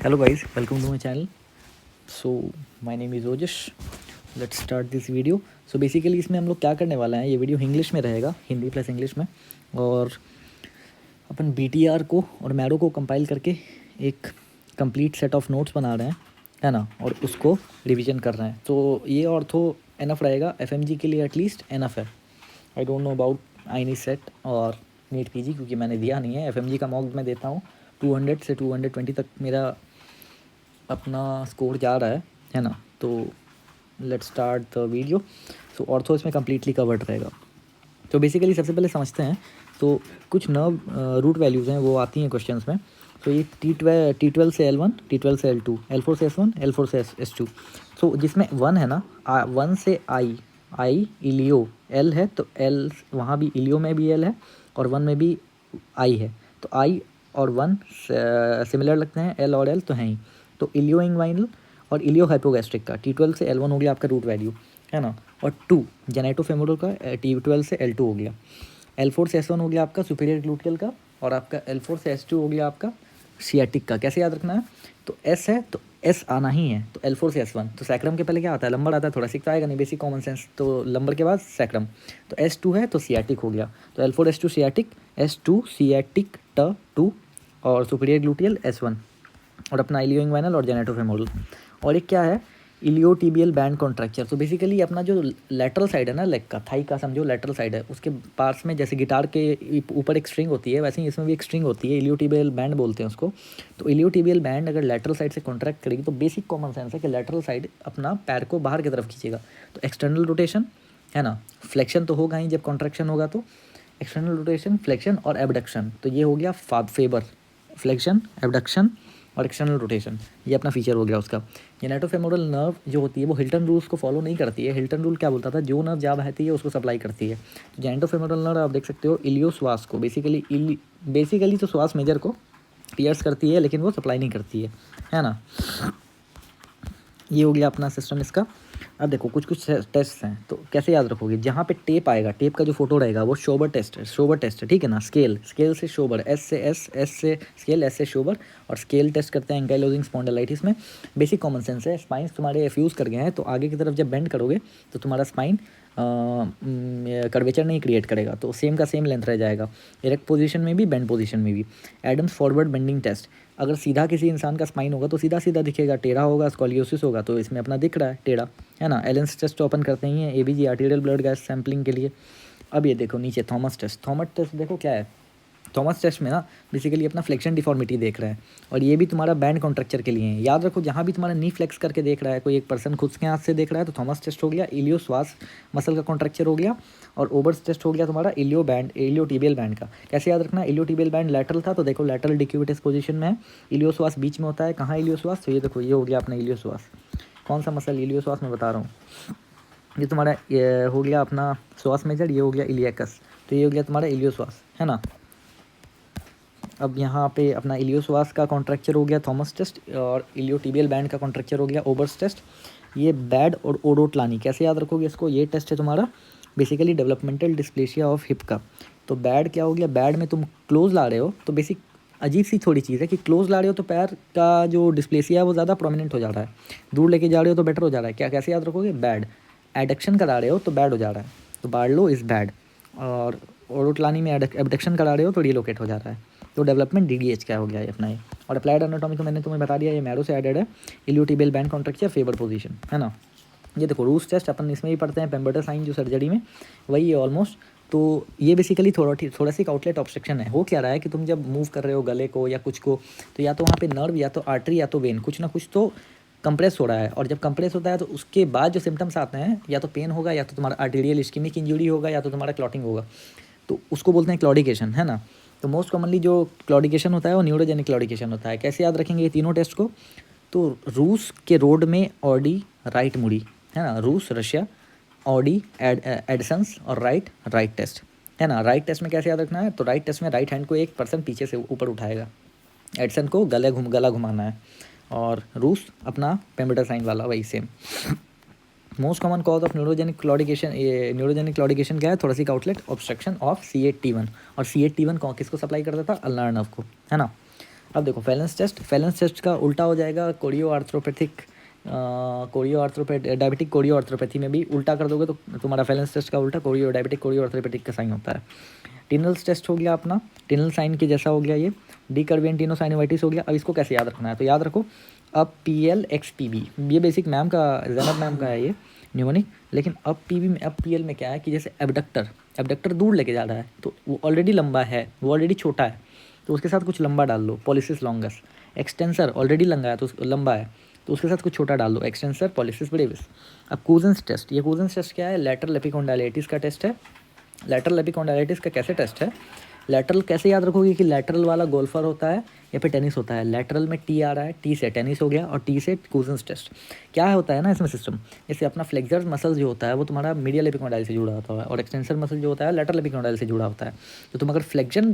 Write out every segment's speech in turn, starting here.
Hello guys, welcome to my channel. So my name is Ojish. Let's start this video. So basically इसमें हम लोग क्या करने वाला है, ये वीडियो इंग्लिश में रहेगा, हिंदी प्लस इंग्लिश में, और अपन BTR को और मैरो को कंपाइल करके एक कंप्लीट सेट ऑफ नोट्स बना रहे हैं, है ना, और उसको रिवीजन कर रहे हैं. तो ये ऑर्थो एनफ रहेगा, FMG के लिए एटलीस्ट एनफ है. आई डोंट नो अबाउट आईनी सेट और नीट PG क्योंकि मैंने दिया नहीं है. FMG का मॉक मैं देता हूँ 200 से 220 तक मेरा अपना स्कोर जा रहा है ना. तो let's start the video. So ortho इसमें कम्प्लीटली कवर्ड रहेगा. तो बेसिकली सबसे पहले समझते हैं. तो कुछ नर्व रूट वैल्यूज़ हैं वो आती हैं क्वेश्चंस में. तो ये T12 से L1, T12 से L2, L4 से S1, L4 से S2. तो जिसमें 1 है ना, 1 से I इलियो L है, तो L वहाँ भी इलियो में भी L है और 1 में भी I है. तो I और 1 सिमिलर लगते हैं, L और L तो हैं ही. तो इलियो इंग्वाइनल और इलियो हाइपोगैस्ट्रिक का T12 से L1 हो गया आपका रूट वैल्यू, है ना. और 2 जेनेटोफेमोरल का T12 से L2 हो गया. L4 से S1 हो गया आपका सुपीरियर ग्लूटियल का, और आपका L4 से S2 हो गया आपका सियाटिक का. कैसे याद रखना है, तो S है तो S आना ही है. तो L4 से S1, तो सैक्रम के पहले क्या आता है, लंबर आता है. थोड़ा सीखता आएगा नहीं, बेसिक कॉमन सेंस. तो लंबर के बाद सैक्रम. तो S2 है तो सियाटिक हो गया. तो L4 S2 sciatic, S2 sciatic T2 और सुपीरियर ग्लूटियल S1, और अपना इलियो इंग्वाइनल और जेनेटोफेमोरल. और एक क्या है, इलियोटिबियल बैंड कॉन्ट्रैक्चर. तो बेसिकली अपना जो लेटरल साइड है ना, लेग का, थाई का समझो लेटरल साइड है, उसके पास में जैसे गिटार के ऊपर एक स्ट्रिंग होती है, वैसे ही इसमें भी एक स्ट्रिंग होती है, इलियोटिबियल बैंड बोलते हैं उसको. तो इलियोटिबियल बैंड अगर लेटरल साइड से कॉन्ट्रैक्ट करेगी तो बेसिक कॉमन सेंस है कि लेटरल साइड अपना पैर को बाहर की तरफ खींचेगा. तो एक्सटर्नल रोटेशन, है ना, फ्लेक्शन तो होगा ही जब कॉन्ट्रैक्शन होगा. तो एक्सटर्नल रोटेशन, फ्लेक्शन और एबडक्शन. तो ये हो गया फेबर, फ्लेक्शन, एबडक्शन और एक्सटर्नल रोटेशन. ये अपना फीचर हो गया उसका. जेनेटोफेमोरल नर्व जो होती है वो हिल्टन रूल्स को फॉलो नहीं करती है. हिल्टन रूल क्या बोलता था, जो नर्व जहाँ बहती है उसको सप्लाई करती है. तो जेनेटोफेमोरल नर्व आप देख सकते हो इलियो श्वास को, बेसिकली तो श्वास मेजर को पियर्स करती है, लेकिन वो सप्लाई नहीं करती है ना. ये हो गया अपना सिस्टम इसका. अब देखो कुछ कुछ टेस्ट हैं, तो कैसे याद रखोगे, जहाँ पे टेप आएगा, टेप का जो फोटो रहेगा वो शोबर टेस्ट है, ठीक है ना. स्केल से शोबर, S से स्केल, S से शोबर, और स्केल टेस्ट करते हैं एंकाइलोजिंग स्पॉन्डिलाइटिस में. बेसिक कॉमन सेंस है. स्पाइंस तुम्हारे फ्यूज़ कर गए हैं, तो आगे की तरफ जब बेंड करोगे तो तुम्हारा स्पाइन कर्वेचर नहीं क्रिएट करेगा, तो सेम का सेम लेंथ रह जाएगा, इरेक्ट पोजीशन में भी, बेंड पोजीशन में भी. Adams forward bending test. अगर सीधा किसी इंसान का स्पाइन होगा तो सीधा सीधा दिखेगा, टेढ़ा होगा स्कॉलियोसिस होगा, तो इसमें अपना दिख रहा है टेढ़ा, है ना. एलेंस टेस्ट तो अपन करते ही हैं, ABG arterial blood gas sampling के लिए. अब ये देखो नीचे थॉमस टेस्ट देखो क्या है. थॉमस टेस्ट में ना बेसिकली अपना फ्लेक्शन डिफॉर्मिटी देख रहा है, और ये भी तुम्हारा बैंड कॉन्ट्रैक्चर के लिए है. याद रखो, जहाँ भी तुम्हारा नी फ्लेक्स करके देख रहा है कोई एक पर्सन खुद के हाथ से देख रहा है तो थॉमस टेस्ट हो गया. इलियो श्वास मसल का कॉन्ट्रैक्चर हो गया, और ओबर्स टेस्ट हो गया तुम्हारा इलियोटिबियल बैंड का. कैसे याद रखना, इलियोटिबियल बैंड लेटरल था तो देखो लेटरल डिक्यूबिटस पोजीशन में है, इलियो श्वास बीच में होता है. कहाँ इलियो श्वास, तो ये देखो ये हो गया अपना इलियो श्वास. कौन सा मसल, इलियो श्वास मैं बता रहा हूँ. ये तुम्हारा ये हो गया अपना श्वास मेजर, ये हो गया इलियकस. तो ये हो गया तुम्हारा इलियो श्वास, है ना. अब यहाँ पे अपना इलियो श्वास का कॉन्ट्रैक्चर हो गया थॉमस टेस्ट, और इलियोटिबियल बैंड का कॉन्ट्रैक्चर हो गया ओबर्स टेस्ट. ये बैड और ओडोटलानी, कैसे याद रखोगे इसको, ये टेस्ट है तुम्हारा basically developmental dysplasia of hip का. तो बैड क्या हो गया, बैड में तुम क्लोज ला रहे हो, तो बेसिक अजीब सी थोड़ी चीज़ है कि क्लोज ला रहे हो तो पैर का जो डिस्प्लेसिया है वो ज़्यादा प्रोमिनेंट हो जा रहा है, दूर लेके जा रहे हो तो बेटर हो जा रहा है. क्या कैसे याद रखोगे, बैड. एडक्शन करा रहे हो तो बैड हो जा रहा है, तो बार्लो इज़ बैड. और ओडोटलानी में एबडक्शन करा रहे हो तो रिलोकेट हो जा रहा है. तो डेवलपमेंट DDH क्या हो गया है अपना ये. और अप्लाइड एनाटॉमी तो मैंने तुम्हें बता दिया, ये मैरो से एडेड है. Iliotibial band contracture, favour position, है ना. ये देखो रूस टेस्ट अपन इसमें भी पढ़ते हैं, पेम्बर्टर साइन जो सर्जरी में, वही है ऑलमोस्ट. तो ये बेसिकली थोड़ा सी आउटलेट ऑब्स्ट्रक्शन है. हो क्या रहा है कि तुम जब मूव कर रहे हो गले को या कुछ को, तो या तो वहाँ पे नर्व या तो आर्टरी या तो वेन, कुछ ना कुछ तो कंप्रेस हो रहा है. और जब कंप्रेस होता है तो उसके बाद जो सिम्टम्स आते हैं, या तो पेन होगा, या तो तुम्हारा आर्टीरियल इस्केमिक इंजरी होगा, या तो तुम्हारा क्लॉटिंग होगा. तो उसको बोलते हैं क्लॉडिकेशन, है ना. तो मोस्ट कॉमनली जो क्लॉडिकेशन होता है वो न्यूरोजेनिक क्लॉडिकेशन होता है. कैसे याद रखेंगे ये तीनों टेस्ट को, तो रूस के रोड में ऑडी राइट मुड़ी, है ना, रूस रशिया, ऑडी एडसन्स और राइट टेस्ट, है ना. राइट टेस्ट में कैसे याद रखना है, तो राइट टेस्ट में राइट हैंड को एक पर्सन पीछे से ऊपर उठाएगा, एडसन को गला घुमाना है, और रूस अपना पेम्बर्टर साइन वाला वही same. Most common cause of neurogenic claudication, ये न्यूरोजेनिक क्लॉडिकेशन क्या है, थोड़ा सी आउटलेट ऑब्स्ट्रक्शन ऑफ C8T1. और C8T1 किसको सप्लाई करता था, अल्नार नर्व को, है ना. अब देखो फैलेंस टेस्ट का उल्टा हो जाएगा डायबिटिक कोरियो आर्थ्रोपैथी में भी उल्टा कर दोगे तो तुम्हारा फैलेंस टेस्ट का उल्टा डायबिटिक कोरियो आर्थ्रोपैथिक का साइन होता है। टिनल्स टेस्ट हो गया अपना, टिनल साइन के जैसा हो गया ये, डीकर्वियन टिनोसाइनोवाइटिस हो गया। अब इसको कैसे याद रखना है, तो याद रखो अब PL/XPB, ये बेसिक मैम का, जैनब मैम का है ये न्यूमोनिक। लेकिन अब PB में, अब PL में क्या है कि जैसे एबडक्टर दूर लेके जा रहा है तो वो ऑलरेडी लंबा है, वो ऑलरेडी छोटा है, तो उसके साथ कुछ लंबा डाल लो, पॉलिसिस लॉन्गस। एक्सटेंसर ऑलरेडी लंबा है तो लंबा है, तो उसके साथ कुछ छोटा डाल दो, एक्सटेंसर पॉलिसिस ब्रेविस। अब कूजन्स टेस्ट, ये कूजन्स टेस्ट क्या है, लेटरल एपिकोंडाइलिटिस का टेस्ट है। लेटरल एपिकोंडाइलिटिस का कैसे टेस्ट है, लेटरल कैसे याद रखोगे कि लेटरल वाला गोल्फर होता है या फिर टेनिस होता है। लेटरल में टी आ रहा है, टी से टेनिस हो गया और टी से कूजन्स टेस्ट। क्या होता है ना इसमें सिस्टम, जैसे अपना फ्लेक्सर मसल जो होता है वो तुम्हारा मीडियल एपिकोंडाइल से जुड़ा होता है और एक्सटेंसर मसल जो होता है लेटरल एपिकोंडाइल से जुड़ा होता है। तो तुम अगर फ्लेक्शन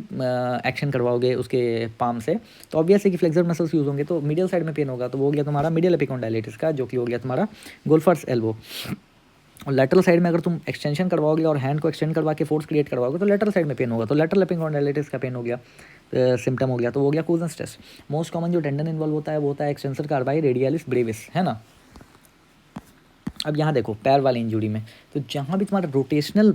एक्शन करवाओगे उसके पाम से तो ऑब्वियस है कि फ्लेक्सर मसल्स यूज़ होंगे तो मीडियल साइड में पेन होगा, तो वो हो गया तुम्हारा मीडियल एपिकोंडाइलिटिस का, जो कि हो गया तुम्हारा गोल्फर्स एल्बो। और लेटरल साइड में अगर तुम एक्सटेंशन करवाओगे और हैंड को एक्सटेंड करवा के फोर्स क्रिएट करवाओगे तो लेटरल साइड में पेन होगा, तो लेटरल एपिकोंडाइलिटिस का पेन हो गया, सिम्टम हो गया, तो वो हो गया कूजन्स टेस्ट। मोस्ट कॉमन जो टेंडन इन्वॉल्व होता है वो होता है एक्सटेंसर कार्बाई रेडियलिस ब्रेविस, है ना। अब यहाँ देखो पैर वाली इंजुरी में, तो जहाँ भी तुम्हारा रोटेशनल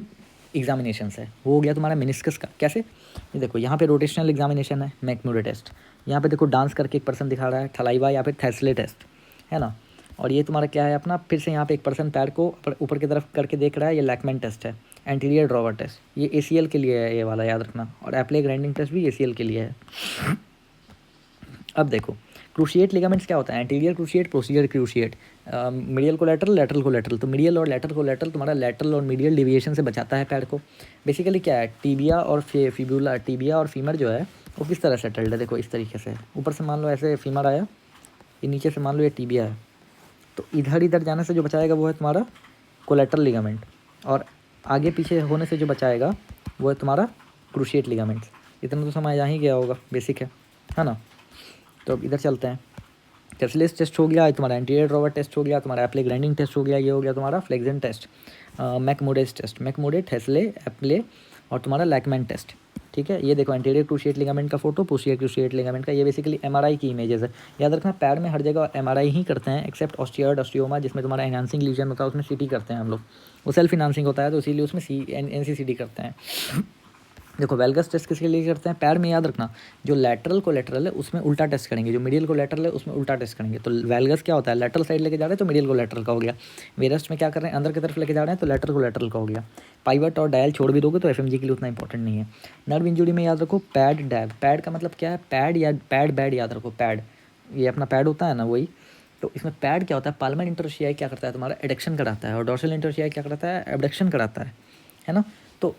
एग्जामिनेशन है वो हो गया तुम्हारा मेनिस्कस का। कैसे, ये देखो यहाँ पे रोटेशनल एग्जामिनेशन है, मैकम्यूरे टेस्ट। यहाँ पे देखो डांस करके एक पर्सन दिखा रहा है, थलाइवा या फिर थैसले टेस्ट, है ना। और ये तुम्हारा क्या है अपना, फिर से यहाँ पे एक पर्सन पैर को ऊपर की तरफ करके देख रहा है, ये लैकमैन टेस्ट है। एंटीरियर ड्रॉवर टेस्ट, ये ACL के लिए है, ये वाला याद रखना। और एप्ले ग्राइंडिंग टेस्ट भी ACL के लिए है। अब देखो क्रूशिएट लिगामेंट्स क्या होता है, anterior cruciate, posterior cruciate, medial collateral, lateral collateral. तो मीडियल और लेटरल कोलैटरल तुम्हारा लेटरल और मीडियल डिविएशन से बचाता है पैर को। बेसिकली क्या है, टीबिया और फिब्यूला, टीबिया और फीमर जो है वो किस तरह सेटल्ड है, देखो इस तरीके से। ऊपर से मान लो ऐसे फीमर आया, ये नीचे से मान लो ये टीबिया है, तो इधर जाने से जो बचाएगा वो है तुम्हारा कोलैटरल लिगामेंट, और आगे पीछे होने से जो बचाएगा वो है तुम्हारा क्रूशिएट लिगामेंट्स। इतना तो समझ आ ही गया होगा, बेसिक है ना। तो अब इधर चलते हैं, कैसलेस टेस्ट हो गया, तुम्हारा एंटीरियर ड्रॉवर टेस्ट हो गया, तुम्हारा एप्ले ग्राइंडिंग टेस्ट हो गया, ये हो गया तुम्हारा फ्लेक्जन टेस्ट, मैकमोडेस टेस्ट, मैकमोडे, थैसले, एप्ले और तुम्हारा लैकमैन टेस्ट। ठीक है, ये देखो एंटीरियर क्रूशिएट लिगामेंट का फोटो, पोस्टीरियर क्रूशिएट लिगामेंट का, ये बेसिकली MRI की इमेजेस है। याद रखना पैर में हर जगह MRI ही करते हैं एक्सेप्ट ऑस्टियोइड ऑस्टियोमा, जिसमें तुम्हारा एनहांसिंग लीजन होता है उसमें CT करते हैं हम लोग, वो सेल्फ इनहांसिंग होता है तो इसीलिए उसमें NCCT करते हैं। देखो वेल्गस टेस्ट किसके लिए करते हैं, पैर में। याद रखना जो लैटरल कोलैटरल है उसमें उल्टा टेस्ट करेंगे, जो मीडियल कोलैटरल है उसमें उल्टा टेस्ट करेंगे। तो वेल्गस क्या होता है, लैटरल साइड लेके जा रहे हैं तो मीडियल कोलैटरल का हो गया। वेरस्ट में क्या कर रहे हैं, अंदर की तरफ लेके जा रहे हैं तो लैटरल कोलैटरल का हो गया। पाइवट और डायल छोड़ भी दोगे तो FMG के लिए उतना इंपॉर्टेंट नहीं है। नर्व इंजुरी में याद रखो पैड डैब, पैड का मतलब क्या है, पैड या पैड बैड, याद रखो पैड, ये अपना पैड होता है ना वही। तो इसमें पैड क्या होता है, पाल्मर इंटरशियाई क्या करता है तुम्हारा एडक्शन कराता है, और डॉर्सल इंटरशियाई क्या करता है, एबडक्शन कराता है ना। तो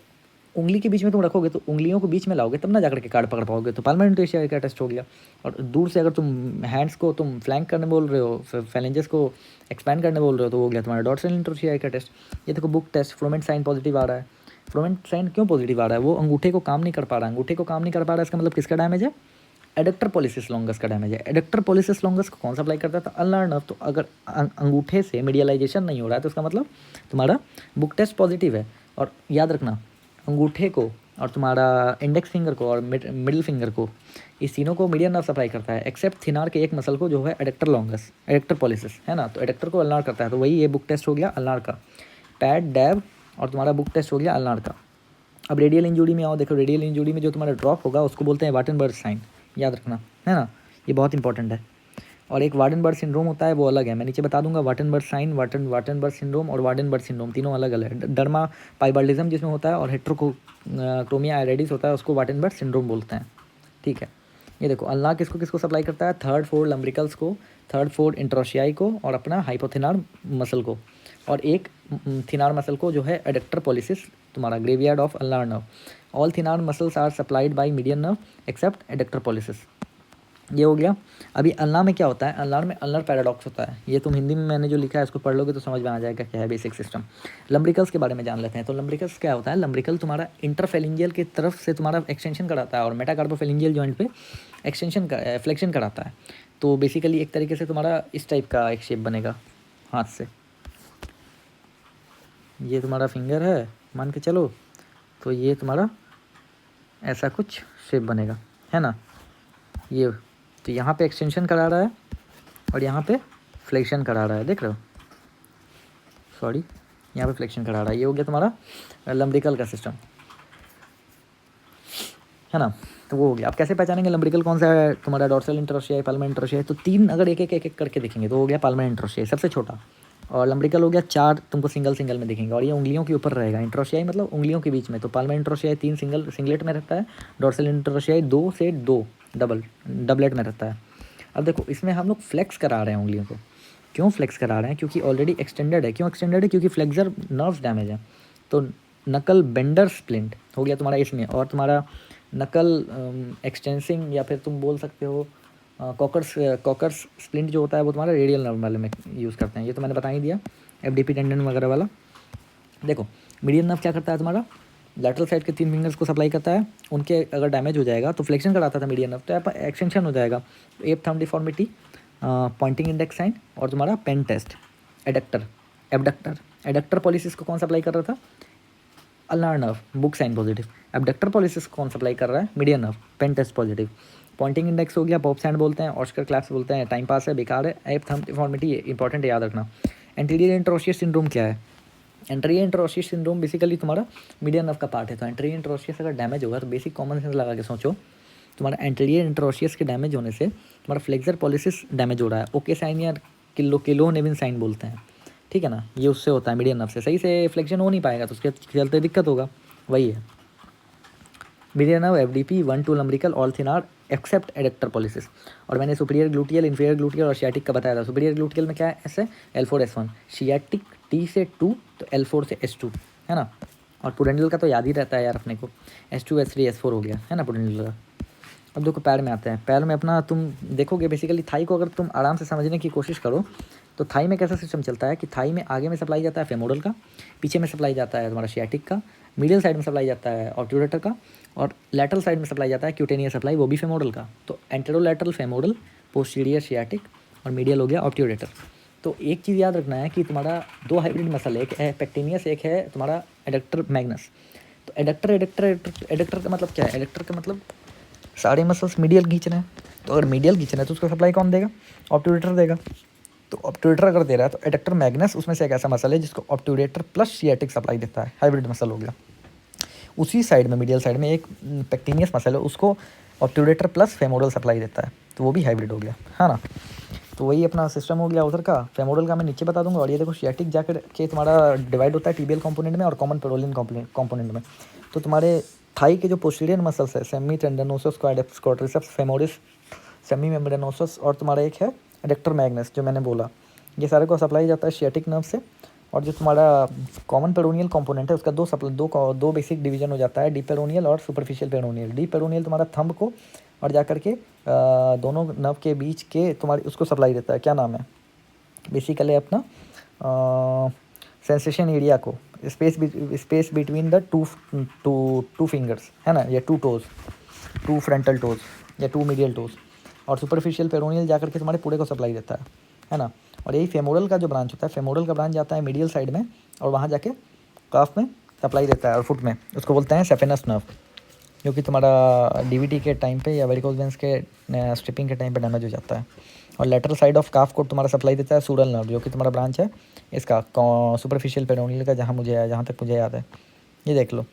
उंगली के बीच में तुम रखोगे तो उंगलियों को बीच में लाओगे तब ना जाकर के कार्ड पकड़ पाओगे, तो पाल्मर इंटरशियाई का टेस्ट हो गया। और दूर से अगर तुम हैंड्स को तुम फ्लैंक करने बोल रहे हो, फैलेंजेस को एक्सपैंड करने बोल रहे हो, तो हो गया तुम्हारा डॉर्सल इंटरशियाई का टेस्ट। ये देखो बुक टेस्ट, फ्रोमेंट साइन पॉजिटिव आ रहा है। फ्रोमेंट साइन क्यों पॉजिटिव आ रहा है, वो अंगूठे को काम नहीं कर पा रहा है, अंगूठे को काम नहीं कर पा रहा है, इसका मतलब किसका डैमेज है, एडक्टर पॉलिसिस लॉन्गस का डैमेज है। एडक्टर पॉलिसिस लॉन्गस को कौन सा अप्लाई करता है, तो अल्नार नर्व। तो अगर अंगूठे से मीडियलाइजेशन नहीं हो रहा है तो इसका मतलब तुम्हारा बुक टेस्ट पॉजिटिव है। और याद रखना अंगूठे को और तुम्हारा इंडेक्स फिंगर को और मिडिल फिंगर को, इस तीनों को मीडियन नर्व सप्लाई करता है एक्सेप्ट थिनार के एक मसल को जो है एडक्टर लॉन्गस, एडक्टर पॉलिसिस, है ना। तो एडक्टर को अल्नार करता है, तो वही ये बुक टेस्ट हो गया अल्नार का, पैड डैब और तुम्हारा बुक टेस्ट हो गया अल्नार का। अब रेडियल इंजरी में आओ, देखो रेडियल इंजरी में जो तुम्हारा ड्रॉप होगा उसको बोलते हैं वार्टनबर्ग साइन, याद रखना, है ना, ये बहुत इंपॉर्टेंट है। और एक वार्डनबर्ग सिंड्रोम होता है, वो अलग है, मैं नीचे बता दूंगा। वार्टनबर्ग साइन, वार्टनबर्ग सिंड्रोम और वार्डनबर्ग सिंड्रोम तीनों अलग अलग है। डर्मा पाइबाल्डिज्म जिसमें होता है और हेट्रोक्रोमिया आइरेडिस होता है, उसको वार्टनबर्ग सिंड्रोम बोलते हैं। ठीक है, ये देखो अल्लाह किसको किसको सप्लाई करता है, थर्ड फोर्ड लम्ब्रिकल्स को, थर्ड फोर्ड इंट्रोशियाई को और अपना हाइपोथिनार मसल को, और एक थिनार मसल को जो है एडक्टर पॉलिसिस, तुम्हारा graveyard of ulnar nerve. All thenar muscles are supplied by median nerve except adductor pollicis, ये हो गया। अभी अल्नार में क्या होता है, अल्नार में अल्नार पैराडॉक्स होता है, ये तुम हिंदी में मैंने जो लिखा है इसको पढ़ लोगे तो समझ में आ जाएगा क्या है बेसिक सिस्टम। लम्ब्रिकल्स के बारे में जान लेते हैं। तो लम्ब्रिकल्स क्या होता है, लम्ब्रिकल तुम्हारा इंटरफेलिंजियल की तरफ से तुम्हारा एक्सटेंशन कराता है और मेटाकार्पोफेलिंजियल जॉइंट पे एक्सटेंशन का फ्लेक्शन कराता है। तो बेसिकली एक तरीके से तुम्हारा इस टाइप का एक शेप बनेगा हाथ से, ये तुम्हारा फिंगर है मान के चलो, तो ये तुम्हारा ऐसा कुछ शेप बनेगा, है ना। ये तो यहाँ पे एक्सटेंशन करा रहा है और यहाँ पे फ्लेक्शन करा रहा है, देख रहे हो, सॉरी यहाँ पे फ्लेक्शन करा रहा है। ये हो गया तुम्हारा लम्ब्रिकल का सिस्टम, है ना। तो वो हो गया। आप कैसे पहचानेंगे लम्ब्रिकल कौन सा है, तुम्हारा डॉर्सल इंटरओशियाई, पाल्मर इंटरओशियाई। तो 3 अगर एक एक करके देखेंगे तो हो गया पाल्मर इंटरओशियाई सबसे छोटा, और लम्ब्रिकल हो गया 4 तुमको सिंगल में दिखेंगे, और ये उंगलियों के ऊपर रहेगा। इंटरओशियाई मतलब उंगलियों के बीच में, तो पाल्मर इंटरओशियाई 3 सिंगलेट में रहता है, डॉर्सल इंटरओशियाई 2 से 2 डबलेट में रहता है। अब देखो इसमें हम लोग फ्लेक्स करा रहे हैं उंगलियों को। क्यों फ्लेक्स करा रहे हैं, क्योंकि ऑलरेडी एक्सटेंडेड है। क्यों एक्सटेंडेड है, क्योंकि फ्लेक्सर नर्व्स डैमेज है। तो नकल बेंडर स्प्लिंट हो गया तुम्हारा इसमें, और तुम्हारा नकल एक्सटेंसिंग या फिर तुम बोल सकते हो कॉकर्स स्प्लिंट जो होता है वो तुम्हारा रेडियल नर्व वाले में यूज़ करते हैं। ये तो मैंने बता ही दिया, एफडीपी टेंडन वगैरह वाला। देखो मीडियन नर्व क्या करता है तुम्हारा, लैटरल साइड के 3 फिंगर्स को सप्लाई करता है। उनके अगर डैमेज हो जाएगा तो फ्लेक्शन कराता था मीडियन नर्व, तो यहाँ पर एक्सटेंशन हो जाएगा। Ape thumb deformity, pointing index sign, और तुम्हारा पेन टेस्ट, एडक्टर पॉलिसिस को कौन सप्लाई कर रहा था, ulnar nerve, book sign positive. Abductor pollicis कौन सप्लाई कर रहा है, median nerve, pen test positive. Pointing index हो गया, पॉप सैंड बोलते हैं, ऑस्कर क्लैप्स बोलते हैं, टाइम पास है, बेकार है। एप थंब डिफॉर्मिटी इंपॉर्टेंट है, याद रखना। एंटीरियर इंटरओशियस सिंड्रोम क्या है, एंटीरियर इंटरओशियस सिंड्रोम बेसिकली तुम्हारा मीडियन नर्व का पार्ट है। तो एंटीरियर इंटरओशियस अगर डैमेज होगा तो बेसिक कॉमन सेंस लगा के सोचो, तुम्हारा एंटीरियर इंटरओशियस के डैमेज होने से तुम्हारा फ्लेक्सर पॉलिसिस डैमेज हो रहा है। ओके साइन या किलो नेविन साइन बोलते हैं, ठीक है ना। ये उससे होता है, मीडियन नर्व से सही से फ्लेक्शन हो नहीं पाएगा तो उसके चलते दिक्कत होगा, वही है। Median nerve FDP 1-2 lumbrical all thenar except adductor pollicis. और मैंने सुपीरियर ग्लूटियल, इंफीरियर ग्लूटियल और शियाटिक का बताया था। सुपीरियर ग्लूटियल में क्या है, एस है, L4-S1, शियाटिक T से 2 तो L4 से S2, है ना। और पुडेंडल का तो याद ही रहता है यार अपने को, S2 S3 S4 हो गया, है ना पुडेंडल का। अब देखो पैर में आते हैं। पैर में अपना तुम देखोगे बेसिकली थाई को अगर तुम आराम से समझने की कोशिश करो तो थाई में कैसा सिस्टम चलता है कि थाई में आगे में सप्लाई जाता है फेमोरल का, पीछे में सप्लाई जाता है तुम्हारा शियाटिक का, मीडियल साइड में सप्लाई जाता है ऑब्ट्यूरेटर का, और लैटरल साइड में सप्लाई जाता है क्यूटेनियस सप्लाई, वो भी फेमोरल का। तो एंटेरोलैटरल फेमोरल, पोस्टीरियर शियाटिक और मीडियल हो गया ऑब्ट्यूरेटर। तो एक चीज़ याद रखना है कि तुम्हारा 2 हाइब्रिड मसल, एक है पेक्टिनियस, एक है तुम्हारा एडक्टर मैग्नस। तो एडक्टर का मतलब क्या है, एडक्टर का मतलब सारे मसल्स मीडियल खींच रहे हैं। तो अगर मीडियल खींच रहे हैं तो उसको सप्लाई कौन देगा, ऑब्ट्यूरेटर देगा। तो ऑब्ट्यूरेटर अगर दे रहा है तो एडक्टर मैग्नस उसमें से एक ऐसा मसल है जिसको ऑब्ट्यूरेटर प्लस शियाटिक सप्लाई देता है, हाइब्रिड मसल हो गया। उसी साइड में मीडियल साइड में एक पेक्टिनियस मसल है, उसको ऑब्ट्यूरेटर प्लस फेमोरल सप्लाई देता है, तो वो भी हाइब्रिड हो गया, है ना। तो वही अपना सिस्टम हो गया उधर का। फेमोरल का मैं नीचे बता दूंगा। और ये देखो शियाटिक जाकर के तुम्हारा डिवाइड होता है टीबियल कंपोनेंट में और कॉमन पेरोलियन कंपोनेंट में। तो तुम्हारे थाई के जो पोस्टीरियर मसल्स है, सेमी टेंडनोसस, क्वाड्रिसेप्स फेमोरिस, सेमी मेम्ब्रेनोसस, और तुम्हारा एक है एडक्टर मैग्नस जो मैंने बोला, ये सारे को सप्लाई जाता है शियाटिक नर्व से। और जो तुम्हारा कॉमन पेरोनियल कंपोनेंट है उसका दो बेसिक डिवीजन हो जाता है, डीप पेरोनियल और सुपरफिशियल पेरोनियल। डीप पेरोनियल तुम्हारा थंब को और जा करके दोनों नर्व के बीच के तुम्हारे उसको सप्लाई देता है, क्या नाम है बेसिकली अपना सेंसेशन एरिया को, space between the two fingers, है ना, या 2 टोज, 2 फ्रंटल टोज या 2 मीडियल टोज। और सुपरफिशियल पेरोनियल जाकर के तुम्हारे पूरे को सप्लाई देता है ना। और यही फेमोरल का जो ब्रांच होता है, फेमोरल का ब्रांच जाता है मीडियल साइड में और वहाँ जाके काफ में सप्लाई देता है, और फुट में उसको बोलते हैं सेफेनस नर्व, जो कि तुम्हारा डीवीटी के टाइम पे या वेरिकोज वेंस के स्ट्रिपिंग के टाइम पे डैमेज हो जाता है। और लेटरल साइड ऑफ काफ को तुम्हारा सप्लाई देता है सूडल नर्व, जो कि तुम्हारा ब्रांच है इसका सुपरफिशियल पेरोनियल का, जहाँ तक मुझे याद है। ये देख लो,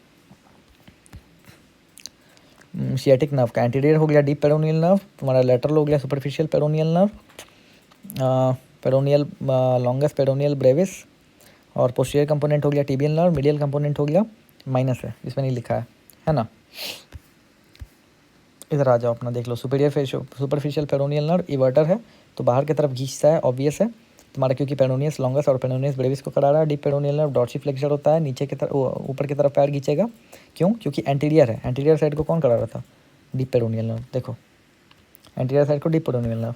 शियाटिक नर्व का एंटीरियर हो गया डीप पेरोनियल नर्व, तुम्हारा लेटरल हो गया superficial peroneal nerve, peroneal longest peroneal Brevis, और पोस्टीरियर कंपोनेंट हो गया टिबियल नर्व, मीडियल कंपोनेंट हो गया माइनस है, इसमें नहीं लिखा है ना। इधर आ जाओ अपना देख लो, सुपरफिशियल पेरोनियल नर्व इवर्टर है, तो बाहर की तरफ खींचता है, ऑब्वियस है तुम्हारा, क्योंकि पेरोनियस लॉन्गस और पेरोनियस ब्रेविस को करा रहा है। डीप पेरोनियल नर्व डॉर्सिफ्लेक्सर होता है, नीचे की तरफ ऊपर की तरफ पैर खींचेगा, क्यों, क्योंकि एंटीरियर है, एंटीरियर साइड को कौन करा रहा था, डीप पेरोनियल नर्व। देखो एंटीरियर साइड को डीप पेरोनियल नर्व,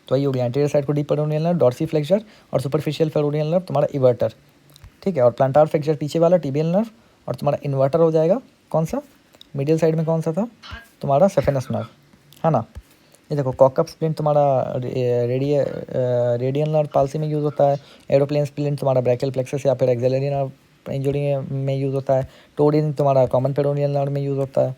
तो वही हो गया, एंटीरियर साइड को डीप पेरोनियल नर्व डॉर्सिफ्लेक्सर, और सुपरफिशियल पेरोनियल नर्व तुम्हारा इवर्टर, ठीक है। और प्लांटार फ्लेक्सर पीछे वाला टिबियल नर्व, और तुम्हारा इन्वर्टर हो जाएगा कौन सा, मीडियल साइड में कौन सा था तुम्हारा सेफेनस नर्व, है ना। ये देखो कॉकअप स्प्लिंट तुम्हारा रेडियल नर्व पाल्सी में यूज़ होता है, एरोप्लेन स्प्लिंट तुम्हारा ब्रैकियल प्लेक्सस या फिर एक्सिलरी नर्व इंजरी में यूज़ होता है, टोडिन तुम्हारा कॉमन पेरोनियल नर्व में यूज़ होता है।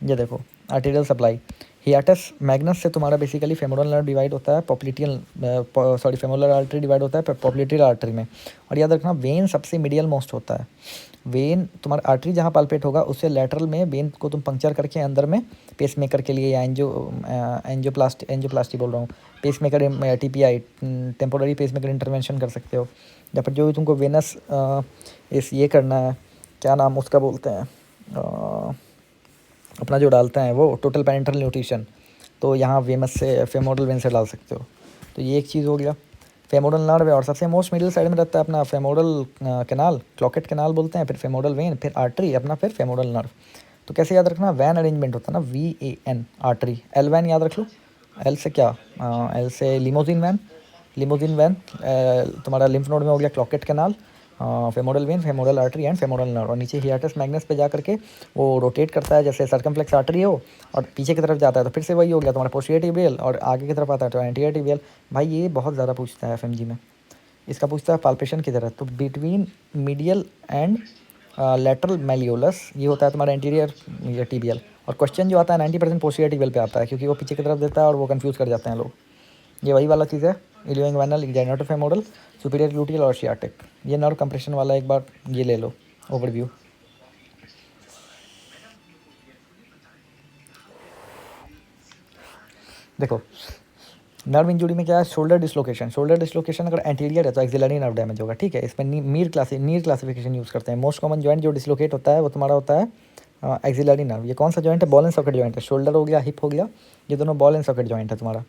ये देखो आर्टेरियल सप्लाई, हियाटस मैग्नस से तुम्हारा बेसिकली फेमोरल नर्व डिवाइड होता है फेमोरल आर्टरी डिवाइड होता है पॉप्लिटरी आर्टरी में। और याद रखना वेन सबसे मीडियल मोस्ट होता है। वेन तुम्हारा आर्टरी जहाँ पाल्पेट होगा उससे लेटरल में वेन को तुम पंक्चर करके अंदर में पेसमेकर के लिए या एंजियोप्लास्टी बोल रहा हूँ, pacemaker TPI temporary pacemaker intervention कर सकते हो। या फिर जो भी तुमको वेनस इस ये करना है, क्या नाम उसका बोलते हैं, अपना जो डालता है वो टोटल पेरेंटल न्यूट्रिशन, तो यहाँ वेमस से फेमोरल वेन से डाल सकते हो। तो ये एक चीज़ हो गया फेमोरल नर्व है। और सबसे मोस्ट मिडिल साइड में रहता है अपना फेमोरल कैनाल, क्लॉकेट कैनाल बोलते हैं, फिर फेमोरल वेन, फिर आर्टरी अपना, फिर फेमोरल नर्व। तो कैसे याद रखना, वैन अरेंजमेंट होता है ना, VAN आर्टरी, एल वैन याद रख लो, एल से क्या, एल से लिमोजिन वैन, लिमोजिन वैन तुम्हारा लिम्फ नोड में हो गया Cloquet canal, femoral vein, femoral artery and femoral nerve. और नीचे हियाटस मैग्नस पे जा करके वो रोटेट करता है जैसे सर्कमफ्लेक्स आर्टरी हो, और पीछे की तरफ जाता है तो फिर से वही हो गया तुम्हारा पोस्टीरियर टिबियल, और आगे की तरफ आता है तो एंटीरियर टिबियल। भाई ये बहुत ज़्यादा पूछता है FMG में, इसका पूछता है पाल्पेशन की तरह। तो बिटवीन मीडियल एंड लेटरल मेलियोलस ये होता है तुम्हारा एंटीरियर ये टिबियल। और क्वेश्चन जो आता है 90% पोस्टीरियर टिबियल पे आता है, क्योंकि वो पीछे की तरफ देता है और वो कंफ्यूज कर जाते हैं लोग। ये वही वाला चीज़ है, इलियोइंग वैनल, जेनेटोफेमोरल, सुपीरियर ग्लूटियल और शियाटिक। ये नर्व कंप्रेशन वाला एक बार ये ले लो ओवरव्यू। देखो नर्व इंजुरी में क्या है, शोल्डर डिसलोकेशन। शोल्डर डिसलोकेशन अगर एंटीरियर है तो एक्सिलरी नर्व डैमेज होगा, ठीक है। इसमें नीर क्लासिफिकेशन यूज़ करते हैं। मोस्ट कॉमन जॉइंट जो डिसलोकेट होता है वो तुम्हारा होता है एक्सिलरी नर्व। ये कौन सा जॉइंट है, बॉल एंड सॉकेट जॉइंट है। शोल्डर हो गया, हिप हो गया, ये दोनों बॉल एंड सॉकेट जॉइंट है तुम्हारा।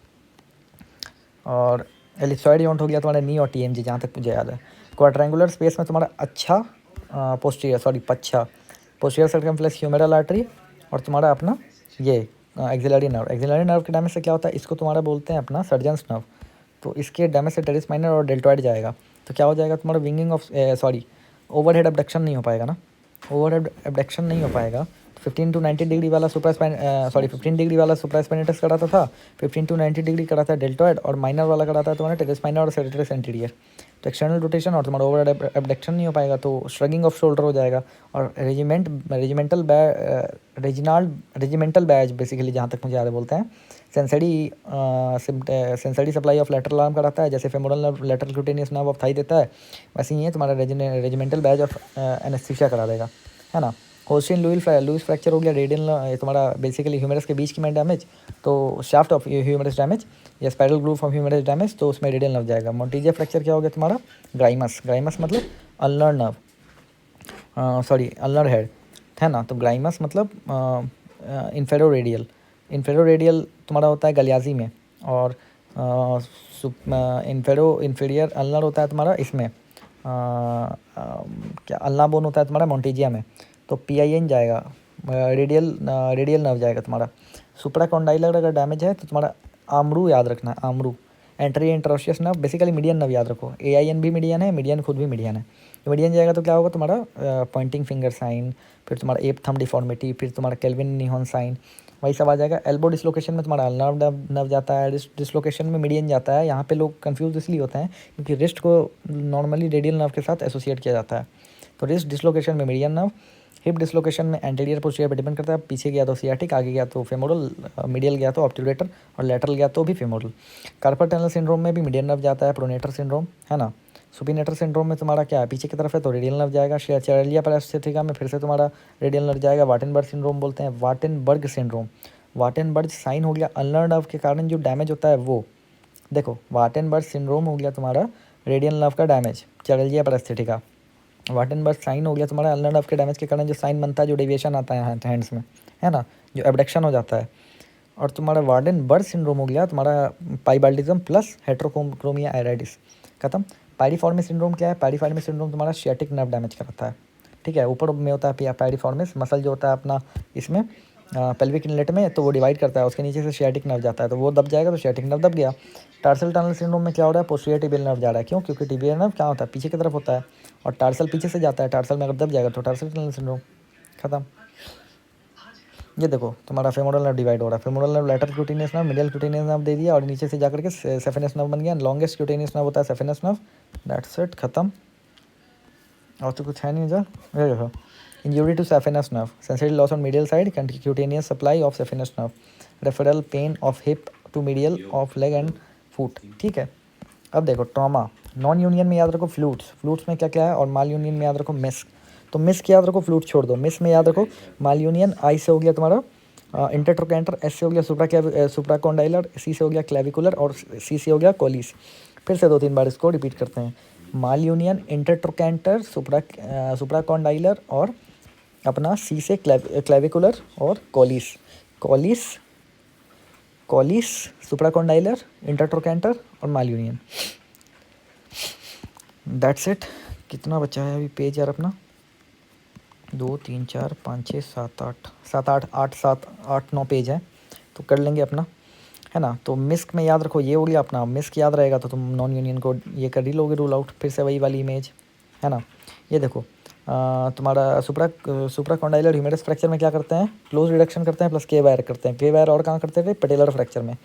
और एलिप्सॉइड जॉइंट हो गया तुम्हारा नी और TMG, जहाँ तक मुझे याद है। क्वाड्रेंगुलर स्पेस में तुम्हारा पच्छा पोस्टीरियर सर्कमफ्लेक्स ह्यूमेरल आर्टरी, और तुम्हारा अपना ये एक्सिलरी नर्व। एक्सिलरी नर्व के डैमेज से क्या होता है, इसको तुम्हारा बोलते हैं अपना सर्जन्स नर्व। तो इसके डैमेज से टेरिस माइनर और डेल्टॉइड जाएगा, तो क्या हो जाएगा तुम्हारा विंगिंग ऑफ ओवरहेड अबडक्शन नहीं हो पाएगा ना, ओवरहेड अबडक्शन नहीं हो पाएगा। 15 to 90 डिग्री वाला 15 डिग्री वाला सुप्रास्पाइनेटस कराता था, 15 to 90 डिग्री कराता है डेल्टॉइड, और माइनर वाला कराता है तुम्हारा टेरिस माइनर और सेरेटस एंटीरियर। तो एक्सटर्नल रोटेशन और तुम्हारा ओवर एबडक्शन नहीं हो पाएगा, तो श्रगिंग ऑफ शोल्डर हो जाएगा। और रेजिमेंटल बैज बेसिकली, जहाँ तक मुझे याद है बोलते हैं, sensory supply of lateral arm कराता है, जैसे femoral nerve lateral cutaneous nerve of thigh देता है, वैसे ही है तुम्हारा रेजिमेंटल बैज ऑफ एनेस्थीसिया करा देगा, है ना। होस्टिन लुइस फ्रैक्चर हो गया, रेडियल तुम्हारा बेसिकली ह्यूमरस के बीच की में डैमेज, तो शाफ्ट ऑफ ह्यूमरस डैमेज या spiral groove of humerus damage, तो उसमें रेडियल नर्व जाएगा। मोंटीजिया फ्रैक्चर क्या हो गया तुम्हारा, ग्राइमस मतलब अल्नर नर्व, अल्नर हेड, है ना। तो ग्राइमस मतलब इन्फेरो रेडियल तुम्हारा होता है गलियाजी में, और इन्फीरियर अल्नर होता है तुम्हारा इसमें क्या अल्ना बोन होता है तुम्हारा मोंटीजिया में। तो PIN जाएगा, रेडियल नर्व जाएगा तुम्हारा। सुप्राकॉन्डाइलर अगर डैमेज है तो तुम्हारा आमरू याद रखना है, आमरू anterior interosseous nerve, basically median nerve याद रखो। AIN भी मीडियन है, मीडियन खुद भी मीडियन है। मीडियन जाएगा तो क्या होगा तुम्हारा पॉइंटिंग फिंगर साइन, फिर तुम्हारा एप थंब डिफॉर्मिटी, फिर तुम्हारा केल्विन निहॉन साइन, वही सब आ जाएगा। एल्बो डिसलोकेशन में तुम्हारा नर्व जाता है, रिस्ट डिसलोकेशन में मीडियन जाता है। यहाँ पे लोग कंफ्यूज इसलिए होते हैं क्योंकि रिस्ट को नॉर्मली रेडियल नर्व के साथ एसोसिएट किया जाता है। तो रिस्ट डिसलोकेशन में मीडियन नर्व, हिप डिसलोकेशन में एंटीरियर पोस्टीरियर पे डिपेंड करता है, पीछे गया तो सियाटिक, आगे गया तो फेमोरल, मीडियल गया तो ऑब्ट्यूरेटर, और लेटरल गया तो भी फेमोरल। कार्पल टनल सिंड्रोम में भी मीडियन नर्व जाता है, प्रोनेटर सिंड्रोम, है ना। सुपिनेटर सिंड्रोम में तुम्हारा क्या है, पीछे की तरफ है तो रेडियल नर्व जाएगा। चैरेलिया पैरासिटिका में फिर से तुम्हारा रेडियल नर्व जाएगा। वाटेनबर्ग सिंड्रोम बोलते हैं, वाटेनबर्ग साइन हो गया अल्नर नर्व के कारण जो डैमेज होता है वो। देखो वाटेनबर्ग सिंड्रोम हो गया तुम्हारा रेडियल नर्व का डैमेज, चैरेलिया पैरासिटिका। वाटेनबर्ग साइन हो गया तुम्हारा अल्नर नर्व के डैमेज के कारण जो साइन बनता है, जो डेविएशन आता है हैंड्स में, है ना, जो एबडक्शन हो जाता है। और तुम्हारा वार्डेनबर्ग सिंड्रोम हो गया तुम्हारा पाइबाल्डिज्म प्लस हेट्रोक्रोमिया एराइडिस, खत्म। पायरिफॉर्मिस सिंड्रोम क्या है, पायरिफॉर्मिस सिंड्रोम तुम्हारा शियाटिक नर्व डैमेज कराता है, ठीक है। ऊपर में होता है पायरिफॉर्मिस मसल जो होता है अपना इसमें पेल्विक इनलेट में, तो वो डिवाइड करता है, उसके नीचे से शियाटिक नर्व जाता है, तो वो दब जाएगा तो शियाटिक नर्व दब गया। टार्सल टनल सिंड्रोम में क्या हो रहा है, पोस्टीरियर टिबियल नर्व जा रहा है, क्यों, क्योंकि टिबियल नर्व क्या होता है, पीछे की तरफ होता है, और टार्सल पीछे से जाता है, टार्सल में अगर दब जाएगा तो टार्सल टनल सिंड्रोम, खत्म। ये देखो तुम्हारा फेमोरल नर्व डिवाइड हो रहा है, femoral nerve lateral cutaneous nerve, medial cutaneous nerve दे दिया, और नीचे से जाकर के सेफेनस नर्व बन गया। लॉन्गेस्ट क्यूटेनियस नर्व होता है सेफेनस नर्व, दैट्स इट, खत्म। और तो कुछ है नहीं इधर, ये देखो injury to saphenous nerve, sensory loss on medial side, cutaneous supply of saphenous nerve, referral pain of hip to medial of leg and foot. ठीक है, अब देखो ट्रॉमा, नॉन यूनियन में याद रखो फ्लूट्स, फ्लूट्स में क्या क्या है, और माल यूनियन में याद रखो मिस्क। तो मिस्क याद रखो, फ्लूट छोड़ दो, मिस्क में याद रखो माल यूनियन, आई से हो गया तुम्हारा इंटरट्रोकेंटर, एस से हो गया सुप्राकॉन्डाइलर, सी से हो गया क्लेविकुलर, और सी से हो गया कोलिस। फिर से 2-3 बार इसको रिपीट करते हैं, माल यूनियन, इंटरट्रोकेंटर, सुप्राकॉन्डाइलर, और अपना सी से क्लेविकुलर और कोलिस। कोलिस कोलिस, सुप्राकॉन्डाइलर, इंटरट्रोकेंटर और माल यूनियन। That's it. कितना बचा है अभी पेज यार अपना, 2 3 4 5 6 7 8 7 8 8 7 8 9 पेज है, तो कर लेंगे अपना, है ना। तो मिस्क में याद रखो ये हो गया अपना, मिस्क याद रहेगा तो तुम नॉन यूनियन को ये कर ही लोगे रूल आउट। फिर से वही वाली इमेज, है ना। ये देखो तुम्हारा सुप्राकॉन्डाइलर ह्यूमेरस फ्रैक्चर में क्या करते हैं, क्लोज रिडक्शन करते हैं प्लस के वायर करते हैं। के वायर और कहाँ करते थे, पेटेलर फ्रैक्चर में।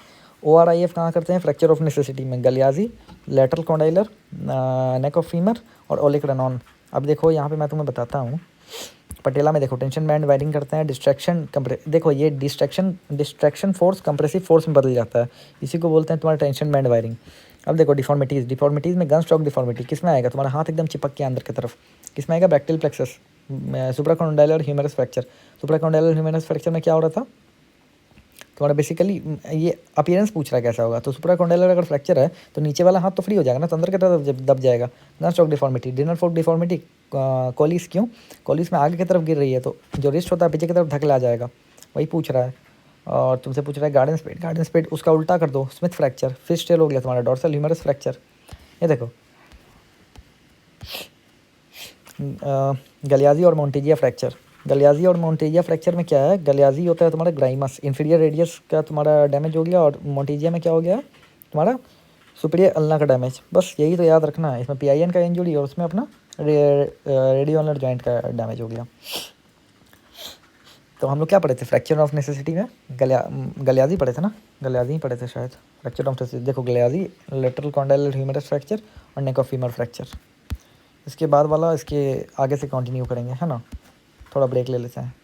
ORIF कहाँ करते हैं, फ्रैक्चर ऑफ नेसेसिटी में, Galeazzi, lateral condylar, neck of femur और ओलिक्रनॉन। अब देखो यहाँ पे मैं तुम्हें बताता हूँ, पटेला में देखो टेंशन बैंड वायरिंग करते हैं, डिस्ट्रैक्शन देखो ये डिस्ट्रैक्शन फोर्स कंप्रेसिव फोर्स में बदल जाता है, इसी को बोलते हैं तुम्हारा टेंशन बैंड वायरिंग। अब देखो डिफॉर्मिटीज़ में गन स्ट्रोक डिफॉर्मिटी किस में आएगा, तुम्हारा हाथ एकदम चिपक के अंदर की तरफ, किस में आएगा, ब्रैक्टियल plexus. Supracondylar ह्यूमेरस fracture, supracondylar ह्यूमेरस fracture में क्या हो रहा था तुम्हारा, बेसिकली ये अपीयरेंस पूछ रहा है कैसा होगा। तो सुप्राकॉन्डाइलर अगर फ्रैक्चर है तो नीचे वाला हाथ तो फ्री हो जाएगा ना, तो अंदर की तरफ दब जाएगा। Gun stroke deformity, dinner fork deformity, Collins क्यों, कॉलिस में आगे की तरफ गिर रही है तो जो रिस्ट होता है पीछे की तरफ धकेला जाएगा, वही पूछ रहा है। और तुमसे पूछ रहा है गार्डन स्पेड उसका उल्टा कर दो, स्मिथ फ्रैक्चर। फिश टेल हो गया तुम्हारा, डॉर्सल ह्यूमरस फ्रैक्चर। ये देखो गलियाजी और मोंटेजिया फ्रैक्चर, गलियाजी और मोंटेजिया फ्रैक्चर में क्या है, गलियाजी होता है तुम्हारा ग्राइमस, इंफीरियर रेडियस का तुम्हारा डैमेज हो गया, और मोंटेजिया में क्या हो गया तुम्हारा सुपीरियर अल्ना का डैमेज। बस यही तो याद रखना है, इसमें PIN का इंजरी और उसमें अपना रेडियोनर जॉइंट का डैमेज हो गया। तो हम लोग क्या पढ़े थे फ्रैक्चर ऑफ नेसेसिटी में, गलियाजी पढ़े थे ना, गलियाजी ही पढ़े थे शायद, फ्रैक्चर ऑफ नेसेसिटी। देखो गलियाजी, लेटरल कॉन्डाइलर ह्यूमेरस फ्रैक्चर और नेक ऑफ फीमर फ्रैक्चर। इसके बाद वाला इसके आगे से कंटिन्यू करेंगे, है ना। थोड़ा ब्रेक ले लेते हैं।